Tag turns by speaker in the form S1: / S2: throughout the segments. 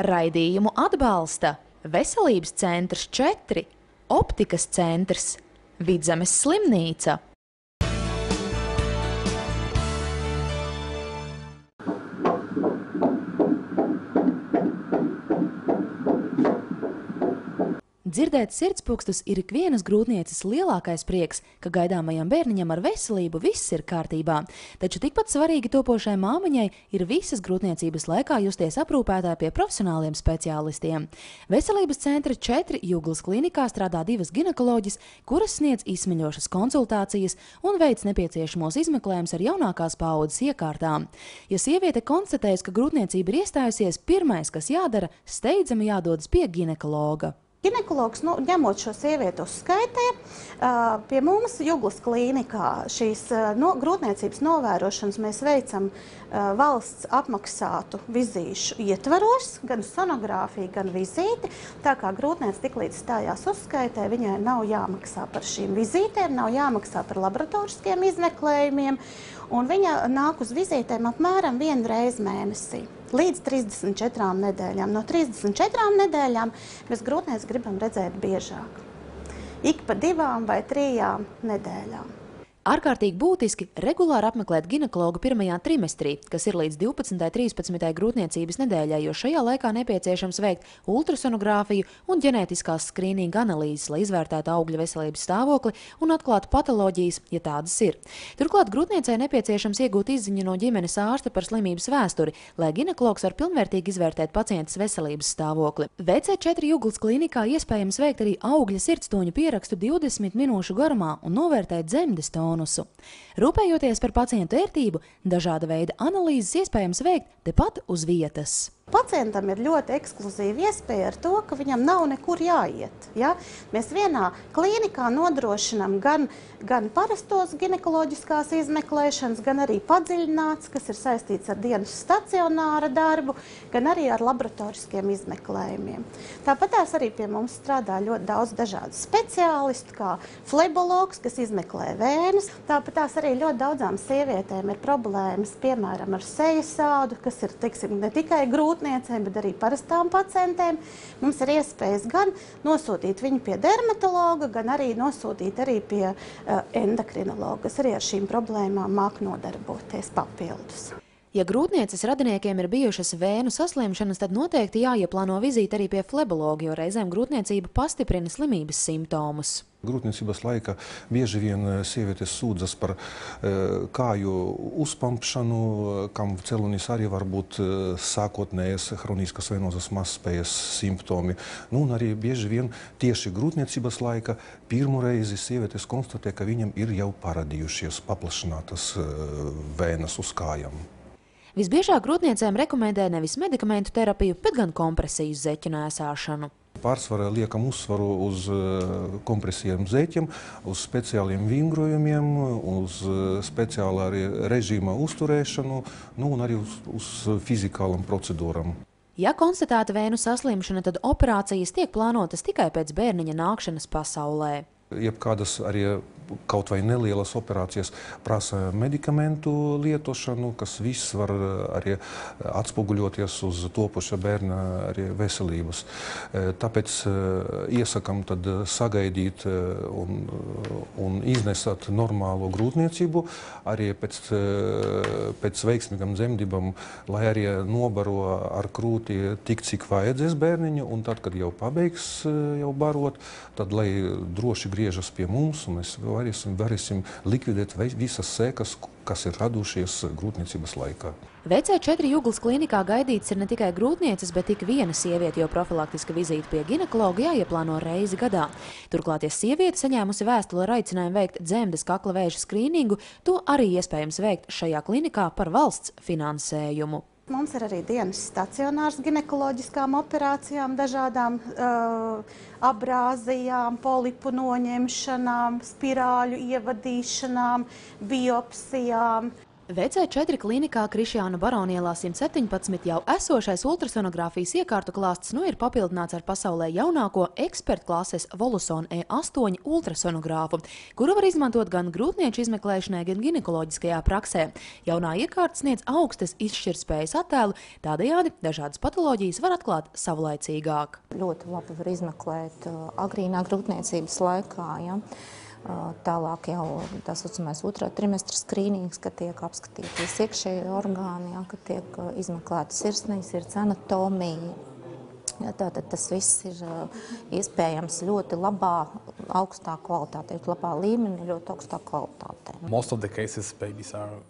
S1: Raidījumu atbalsta Veselības centrs 4, Optikas centrs, Vidzemes slimnīca. Dzirdēt sirdspūkstus ir ikvienas grūtnieces lielākais prieks, ka gaidāmajam bērniņam ar veselību viss ir kārtībā. Taču tikpat svarīgi topošai māmiņai ir visas grūtniecības laikā justies aprūpētā pie profesionāliem speciālistiem. Veselības centra 4 Juglas klinikā strādā 2 ginekoloģis, kuras sniedz izsmeļošas konsultācijas un veic nepieciešamos izmeklējumus ar jaunākās paaudzes iekārtām. Ja sieviete konstatējas, ka grūtniecība ir iestājusies, pirmais, kas jādara, steidzami jādodas pie ginekologa.
S2: Ginekologs, ņemot šo sievieti uz skaitē, pie mums Juglas klīnikā šīs grūtniecības novērošanas mēs veicam valsts apmaksātu vizīšu ietvaros, gan sonogrāfiju, gan vizīti. Tā kā grūtniece tiklīdz stājās uz skaitē, viņai nav jāmaksā par šīm vizītēm, nav jāmaksā par laboratoriskiem izmeklējumiem, un viņa nāk uz vizītēm apmēram 1 reizi mēnesī. Līdz 34 nedēļām. No 34 nedēļām mēs grūtnieci gribam redzēt biežāk. Ik pa 2 vai 3 nedēļām.
S1: Ārkārtīgi būtiski regulāri apmeklēt ginekologu pirmajā trimestrī, kas ir līdz 12. 13. grūtniecības nedēļai, jo šajā laikā nepieciešams veikt ultrasonogrāfiju un ģenētiskās skrīninga analīzes, lai izvērtētu augļa veselības stāvokli un atklātu patoloģijas, ja tādas ir. Turklāt grūtniecei nepieciešams iegūt izziņu no ģimenes ārsta par slimības vēsturi, lai ginekologs var pilnvērtīgi izvērtēt pacientes veselības stāvokli. VC4 Juglas klinikā iespējams veikt arī augļa sirdstoņu pierakstu 20 minūšu garumā un novērtēt dzemdes tonu. Rūpējoties par pacientu ērtību, dažāda veida analīzes iespējams veikt tepat uz vietas.
S2: Pacientam ir ļoti ekskluzīva iespēja ar to, ka viņam nav nekur jāiet. Ja? Mēs vienā klīnikā nodrošinām gan parastos ginekoloģiskās izmeklēšanas, gan arī padziļināts, kas ir saistīts ar dienas stacionāra darbu, gan arī ar laboratoriskiem izmeklējumiem. Tāpatās arī pie mums strādā ļoti daudz dažādu speciālistu, kā flebologs, kas izmeklē vēnes. Tāpatās arī ļoti daudzām sievietēm ir problēmas, piemēram, ar sejas ādu, kas ir, teiksim, ne tikai grūtniecēm, bet arī parastām pacientēm. Mums ir iespējas gan nosūtīt viņu pie dermatologa, gan arī nosūtīt arī pie endokrinologa, kas arī ar šīm problēmām māk nodarboties papildus.
S1: Ja grūtnieces radiniekiem ir bijušas vēnu saslimšanas, tad noteikti jāieplāno vizīte arī pie flebologa, jo reizēm grūtniecība pastiprina slimības simptomus.
S3: Grūtniecības laika bieži vien sievietes sūdzas par kāju uzpampšanu, kam celonis arī var būt sākotnējas hroniskas venozas mazspējas simptomi. Un arī bieži vien tieši grūtniecības laika pirmo reizi sievietes konstatē, ka viņam ir jau parādījušies paplašinātas vēnas uz kājām.
S1: Visbiežāk grūtniecēm rekomendē nevis medikamentu terapiju, bet gan kompresiju zeķu nēsāšanu.
S3: Pārsvarā liekam uzsvaru uz kompresijiem zeķiem, uz speciāliem vingrojumiem, uz speciālā režīma uzturēšanu, un arī uz fizikālam procedūram.
S1: Ja konstatēta vēnu saslimšana, tad operācijas tiek plānotas tikai pēc bērniņa nākšanas pasaulē.
S3: Jebkādas arī kaut vai nelielas operācijas prasa medikamentu lietošanu, kas viss var arī atspoguļoties uz topoša bērna arī veselības. Tāpēc iesakam tad sagaidīt un iznesat normālo grūtniecību, arī pēc veiksmīgam dzemdībam, lai arī nobaro ar krūti tik, cik vajadzēs bērniņu, un tad, kad jau pabeigs jau barot, tad, lai droši griežas pie mums, un mēs varēsim likvidēt visas sekas, kas ir radušies grūtniecības laikā.
S1: VC4 Juglas klinikā gaidīts ir ne tikai grūtnieces, bet ik viena sieviete, jo profilaktiska vizīte pie ginekologa jāieplāno reizi gadā. Turklāt, ja sieviete saņēmusi vēstuli ar aicinājumu veikt dzemdes kakla vēža skrīningu, to arī iespējams veikt šajā klinikā par valsts finansējumu.
S2: Mums ir arī dienas stacionārs ginekoloģiskām operācijām, dažādām abrāzijām, polipu noņemšanām, spirāļu ievadīšanām, biopsijām.
S1: VC4 klinikā Krišjāna Baronielā 117 jau esošais ultrasonogrāfijas iekārtu klāsts ir papildināts ar pasaulē jaunāko ekspertu klases Voluson E8 ultrasonogrāfu, kuru var izmantot gan grūtnieču izmeklēšanai, gan ginekoloģiskajā praksē. Jaunā iekārta sniedz augstas izšķirtspējas attēlu, tādējādi dažādas patoloģijas var atklāt savlaicīgāk.
S4: Ļoti labi var izmeklēt agrīnā grūtniecības laikā, ja? Tālāk jau tā saucamais otrā trimestra skrīnings, kad tiek apskatīties iekšējie orgāni, ja, kad tiek izmeklēta sirsniņa, sirds anatomija. Ja, tātad tas viss ir iespējams ļoti labā, augstā kvalitātē, labā līmenī, ļoti augstā kvalitātē.
S5: Most of the cases babies are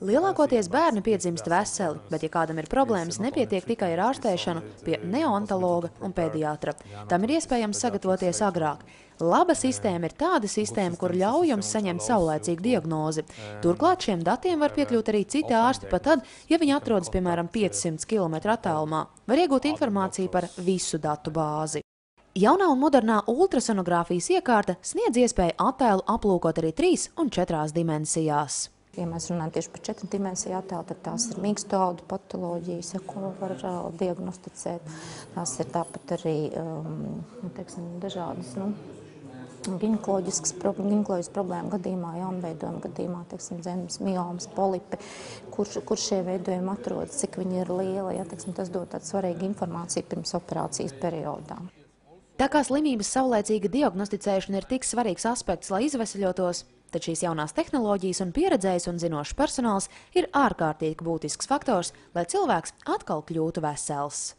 S1: Lielākoties bērni piedzimst veseli, bet, ja kādam ir problēmas, nepietiek tikai ar ārstēšanu pie neonatologa un pediatra. Tam ir iespējams sagatavoties agrāk. Laba sistēma ir tāda sistēma, kur ļauj jums saņemt saulēcīgu diagnozi. Turklāt šiem datiem var piekļūt arī citi ārsti pat tad, ja viņi atrodas, piemēram, 500 km attālumā. Var iegūt informāciju par visu datu bāzi. Jaunā un modernā ultrasonogrāfijas iekārta sniedz iespēju attēlu aplūkot arī 3 un 4 dimensijās.
S4: Ja mēs runājam tieši par 4 dimensiju attēlu, tad tās ir mīksto audu patoloģijas, ja, ko var diagnosticēt. Tās ir tāpat arī teiksim, dažādas ginekoloģiskas problēmu gadījumā, jaunveidojuma gadījumā, teiksim, dzemes, miomas, polipi, kur šie veidojumi atrodas, cik viņi ir lieli. Ja, teiksim, tas dod tādu svarīgu informāciju pirms operācijas periodā.
S1: Tā kā slimības saulēcīga diagnosticēšana ir tik svarīgs aspekts, lai izveseļotos, tad šīs jaunās tehnoloģijas un pieredzējis un zinošs personāls ir ārkārtīgi būtisks faktors, lai cilvēks atkal kļūtu vesels.